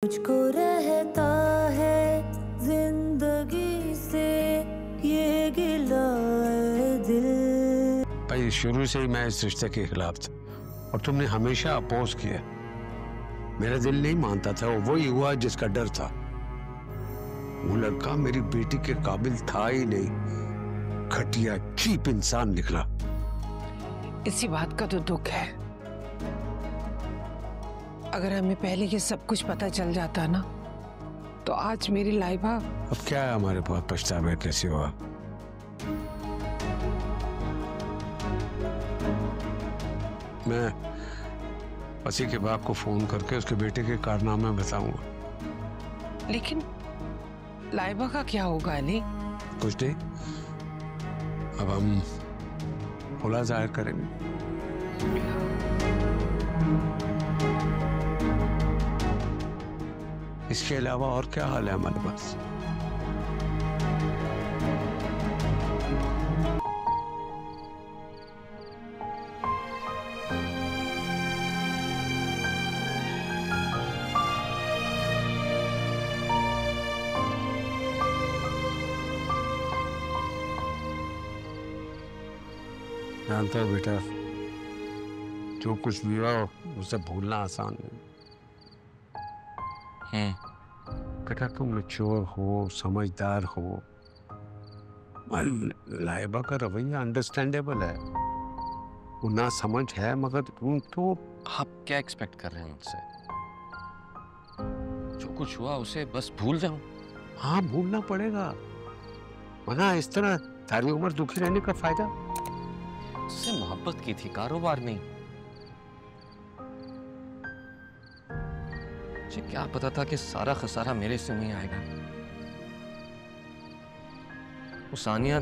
मुझको रहता है जिंदगी से ये गिला दिल। भाई शुरू से ही मैं इस रिश्ते के खिलाफ था और तुमने हमेशा अपोज किया। मेरा दिल नहीं मानता था, वही हुआ जिसका डर था। वो लड़का मेरी बेटी के काबिल था ही नहीं, घटिया चीप इंसान निकला। इसी बात का तो दुख है। अगर हमें पहले ये सब कुछ पता चल जाता ना, तो आज मेरी लाइबा। अब क्या है हमारे पास पछतावे कैसे हुआ। मैं पति के बाप को फोन करके उसके बेटे के कारनामे बताऊंगा। लेकिन लाइबा का क्या होगा अली? कुछ नहीं, अब हम खुला जाहिर करेंगे। इसके अलावा और क्या हाल है हमारे पास? जानते हो बेटा, जो कुछ भी हुआ उसे भूलना आसान नहीं। बेटा तुम मैच्योर हो, समझदार हो। लाइबा का रवैया अंडरस्टैंडेबल है, वो ना समझ है, मगर तुम तो। आप क्या एक्सपेक्ट कर रहे हैं मुझसे? जो कुछ हुआ उसे बस भूल जाऊं? हाँ भूलना पड़ेगा, वरना इस तरह सारी उम्र दुखी रहने का फायदा। उससे मोहब्बत की थी, कारोबार नहीं। मुझे क्या पता था कि सारा खसारा मेरे से नहीं आएगा। वो सानिया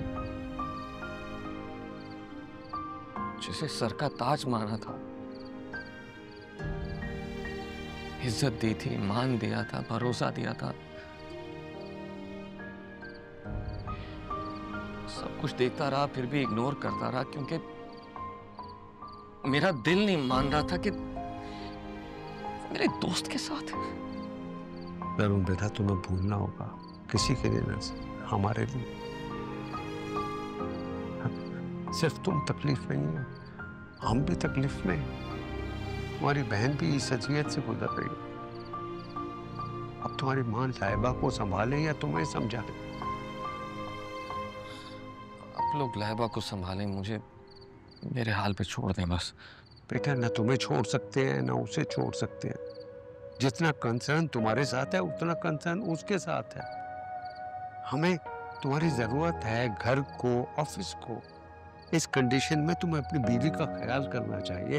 जिसे सर का ताज माना था, इज्जत दी थी, मान दिया था, भरोसा दिया था, सब कुछ देखता रहा, फिर भी इग्नोर करता रहा, क्योंकि मेरा दिल नहीं मान रहा था कि मेरे दोस्त के साथ है। वरुण बेटा तुम्हें भूलना होगा, किसी के लिए ना, हमारे लिए। सिर्फ तुम तकलीफ में नहीं हो, हम भी तकलीफ में। तुम्हारी बहन भी इस अजियत से गुजर रही है। अब तुम्हारी मां लाइबा को संभाले या तुम्हें समझाए? आप लोग लाइबा को संभालें, मुझे मेरे हाल पे छोड़ दें बस। बेटा न तुम्हें छोड़ सकते हैं न उसे छोड़ सकते हैं। जितना कंसर्न तुम्हारे साथ है उतना कंसर्न उसके साथ है। हमें तुम्हारी जरूरत है, घर को, ऑफिस को। इस कंडीशन में तुम्हें अपनी बीवी का ख्याल करना चाहिए।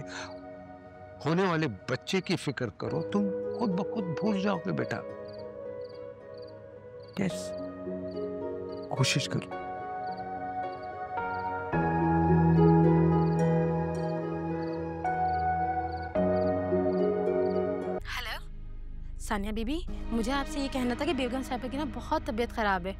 होने वाले बच्चे की फिक्र करो, तुम खुद ब खुद भूल जाओगे बेटा। यस, कोशिश करो। सानिया बीबी, मुझे आपसे ये कहना था कि बेगम साहिबा की ना बहुत तबीयत खराब है।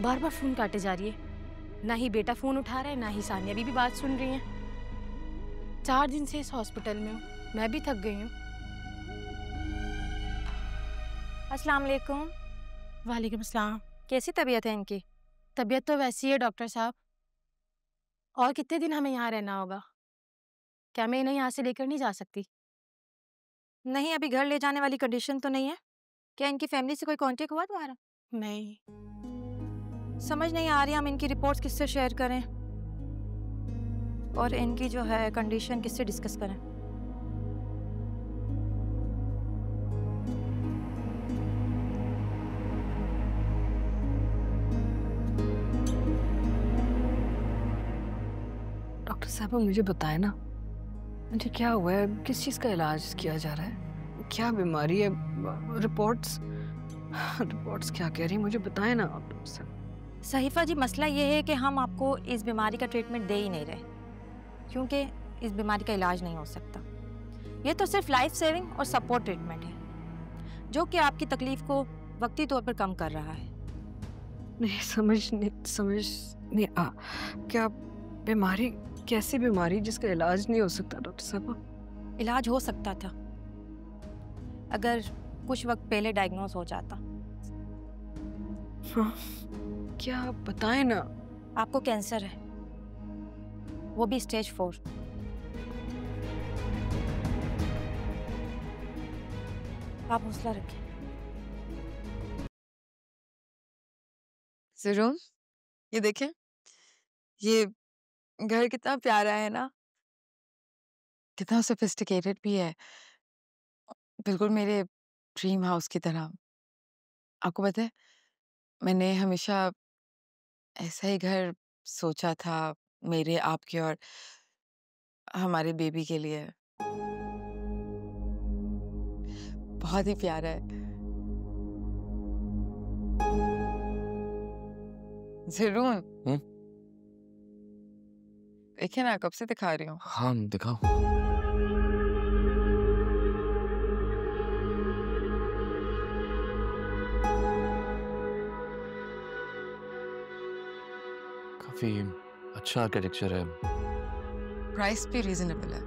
बार बार फोन काटे जा रही है, ना ही बेटा फोन उठा रहा है, ना ही सानिया बीबी बात सुन रही है। 4 दिन से इस हॉस्पिटल में हूँ, मैं भी थक गई हूँ। अस्सलाम वालेकुम। वालेकुम अस्सलाम। कैसी तबीयत है इनकी? तबीयत तो वैसी है डॉक्टर साहब। और कितने दिन हमें यहाँ रहना होगा? क्या मैं इन्हें यहाँ से लेकर नहीं जा सकती? नहीं, अभी घर ले जाने वाली कंडीशन तो नहीं है। क्या इनकी फैमिली से कोई कांटेक्ट हुआ तुम्हारा? नहीं। समझ नहीं आ रही हम इनकी रिपोर्ट्स किससे शेयर करें और इनकी जो है कंडीशन किससे डिस्कस करें। डॉक्टर साहब मुझे बताए ना, मुझे क्या हुआ है, किस चीज़ का इलाज किया जा रहा है, क्या बीमारी है? रिपोर्ट्स क्या कह रही है, मुझे बताएं ना आप डॉक्टर साहब। सहीफा जी, मसला ये है कि हम आपको इस बीमारी का ट्रीटमेंट दे ही नहीं रहे, क्योंकि इस बीमारी का इलाज नहीं हो सकता। ये तो सिर्फ लाइफ सेविंग और सपोर्ट ट्रीटमेंट है। जो कि आपकी तकलीफ को वक्ती तौर पर कम कर रहा है। नहीं समझ नहीं आ क्या बीमारी, कैसी बीमारी जिसका इलाज नहीं हो सकता डॉक्टर साहब? इलाज हो सकता था अगर कुछ वक्त पहले डायग्नोज हो जाता। हाँ, क्या बताएं ना। आपको कैंसर है, वो भी स्टेज 4। आप हौसला रखें। ज़रूर, ये देखें, ये घर कितना प्यारा है ना, कितना सोफिस्टिकेटेड भी है, बिल्कुल मेरे ड्रीम हाउस की तरह। आपको पता है, मैंने हमेशा ऐसा ही घर सोचा था मेरे, आपके और हमारे बेबी के लिए। बहुत ही प्यारा है। ज़रूर। देखिए ना, कब से दिखा रही हूँ। हाँ दिखाओ। काफी अच्छा आर्किटेक्चर है। प्राइस भी रीजनेबल है।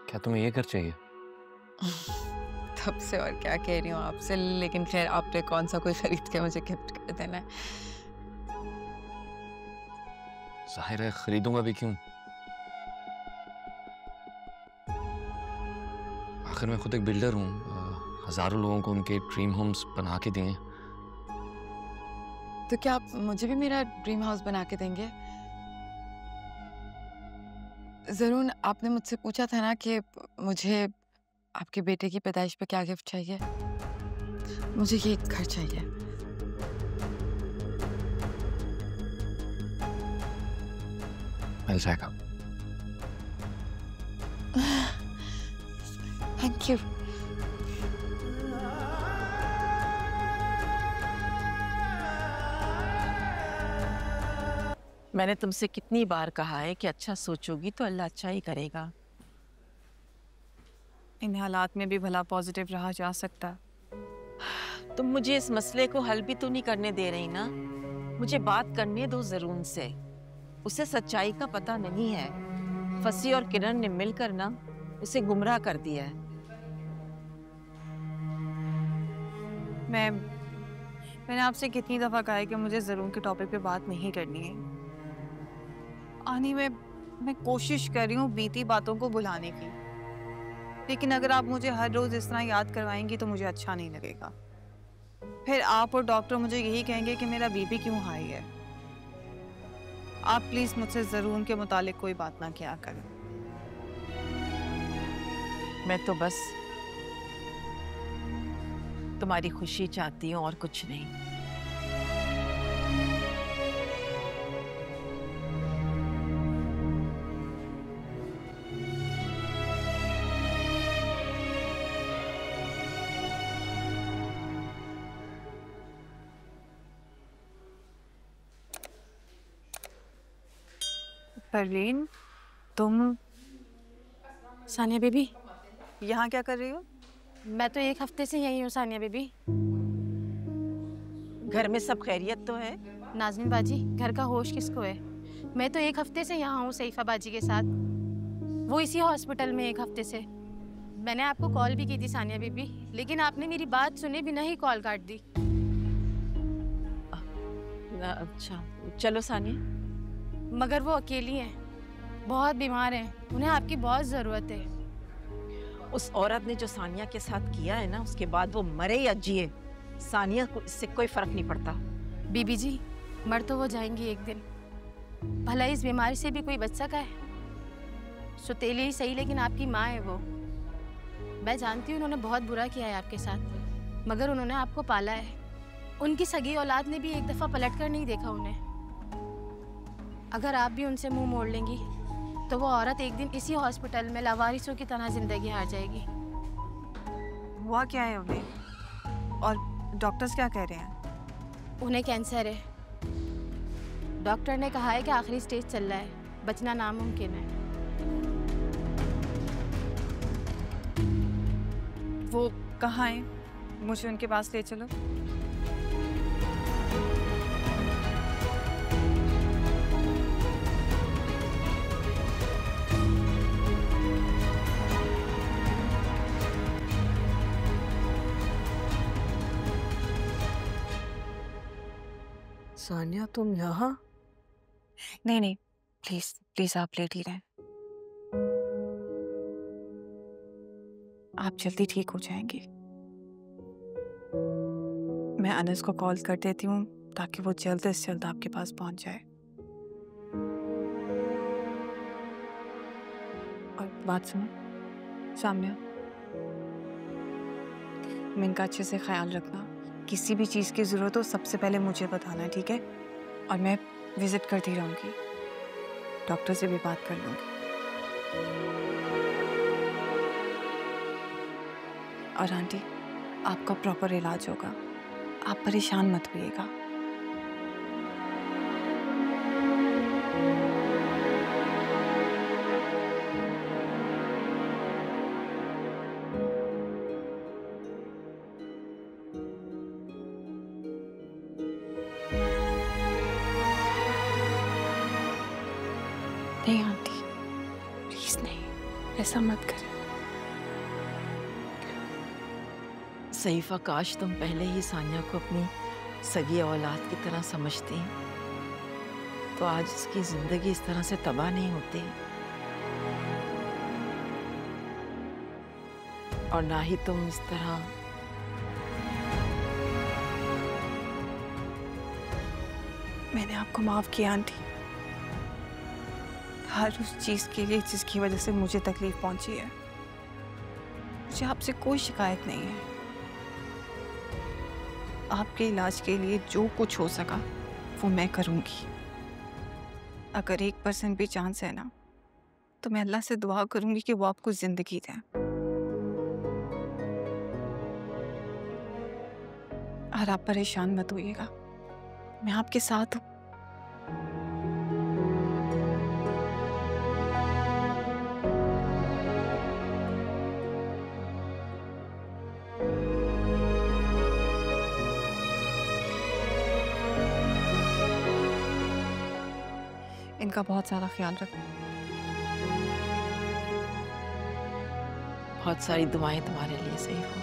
क्या तुम्हें ये घर चाहिए? तब से और क्या कह रही हूँ आपसे, लेकिन खैर आपने कौन सा कोई खरीद के मुझे गिफ्ट कर देना है। जाहिर है खरीदूंगा भी क्यों, आखिर मैं खुद एक बिल्डर हूँ। हजारों लोगों को उनके ड्रीम होम्स बना के दिए। तो क्या आप मुझे भी मेरा ड्रीम हाउस बना के देंगे? जरूर। आपने मुझसे पूछा था ना कि मुझे आपके बेटे की पैदाइश पे क्या गिफ्ट चाहिए। मुझे ये घर चाहिए। मिल जाएगा। Thank you. मैंने तुमसे कितनी बार कहा है कि अच्छा सोचोगी तो अल्लाह अच्छा ही करेगा। इन हालात में भी भला पॉजिटिव रहा जा सकता। तुम मुझे इस मसले को हल भी तो नहीं करने दे रही ना। मुझे बात करने दो ज़रून से। उसे सच्चाई का पता नहीं है। फसी और किरण ने मिलकर ना उसे गुमराह कर दिया है। मैंने आपसे कितनी दफ़ा कहा है कि मुझे ज़रूर के टॉपिक पे बात नहीं करनी है। आनी मैं कोशिश कर रही हूँ बीती बातों को भुलाने की, लेकिन अगर आप मुझे हर रोज़ इस तरह याद करवाएंगी तो मुझे अच्छा नहीं लगेगा। फिर आप और डॉक्टर मुझे यही कहेंगे कि मेरा बीपी क्यों हाई है। आप प्लीज़ मुझसे ज़रूर के मुतालिक कोई बात ना किया करें। मैं तो बस तुम्हारी खुशी चाहती हूँ और कुछ नहीं। परवीन, तुम सानिया बेबी, यहाँ क्या कर रही हो? मैं तो एक हफ्ते से यही हूँ सानिया बेबी। घर में सब खैरियत तो है? नाज़नीन बाजी, घर का होश किसको है? मैं तो एक हफ्ते से यहाँ हूँ सईफा बाजी के साथ, वो इसी हॉस्पिटल में एक हफ्ते से। मैंने आपको कॉल भी की थी सानिया बेबी, लेकिन आपने मेरी बात सुने बिना ही कॉल काट दी। अच्छा चलो सानिया। मगर वो अकेली हैं, बहुत बीमार हैं, उन्हें आपकी बहुत ज़रूरत है। उस औरत ने जो सानिया के साथ किया है ना, उसके बाद वो मरे या जिए, सानिया को इससे कोई फर्क नहीं पड़ता। बीबी जी, मर तो वो जाएंगी एक दिन, भला इस बीमारी से भी कोई बच सका है? सुतेली ही सही, लेकिन आपकी माँ है वो। मैं जानती हूँ उन्होंने बहुत बुरा किया है आपके साथ, मगर उन्होंने आपको पाला है। उनकी सगी औलाद ने भी एक दफ़ा पलट कर नहीं देखा उन्हें। अगर आप भी उनसे मुंह मोड़ लेंगी तो वो औरत एक दिन इसी हॉस्पिटल में लावारिसों की तरह जिंदगी हार जाएगी। हुआ क्या है उन्हें, और डॉक्टर्स क्या कह रहे हैं? उन्हें कैंसर है। डॉक्टर ने कहा है कि आखिरी स्टेज चल रहा है। बचना नामुमकिन है। वो कहाँ है? मुझे उनके पास ले चलो। सानिया तुम यहाँ? नहीं नहीं, प्लीज प्लीज आप लेट ही रहें। आप जल्दी ठीक हो जाएंगे। मैं अनस को कॉल कर देती हूँ ताकि वो जल्द से जल्द आपके पास पहुंच जाए। और बात सुनो सामने, इनका अच्छे से ख्याल रखना। किसी भी चीज़ की ज़रूरत हो सबसे पहले मुझे बताना, ठीक है? और मैं विजिट करती रहूँगी, डॉक्टर से भी बात कर लूँगी। और आंटी, आपका प्रॉपर इलाज होगा, आप परेशान मत होइएगा। नहीं आंटी, प्लीज नहीं, ऐसा मत करें। सईफा, काश तुम पहले ही सानिया को अपनी सगी औलाद की तरह समझती तो आज इसकी जिंदगी इस तरह से तबाह नहीं होती, और ना ही तुम इस तरह मैंने आपको माफ किया आंटी, हर उस चीज के लिए जिसकी वजह से मुझे तकलीफ पहुंची है। मुझे आपसे कोई शिकायत नहीं है। आपके इलाज के लिए जो कुछ हो सका वो मैं करूंगी। अगर 1% भी चांस है ना, तो मैं अल्लाह से दुआ करूंगी कि वो आपको जिंदगी दें। और आप परेशान मत होइएगा, मैं आपके साथ हूँ। इनका बहुत सारा ख्याल रखना। बहुत सारी दुआएं तुम्हारे लिए सही हो।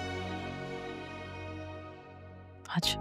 आज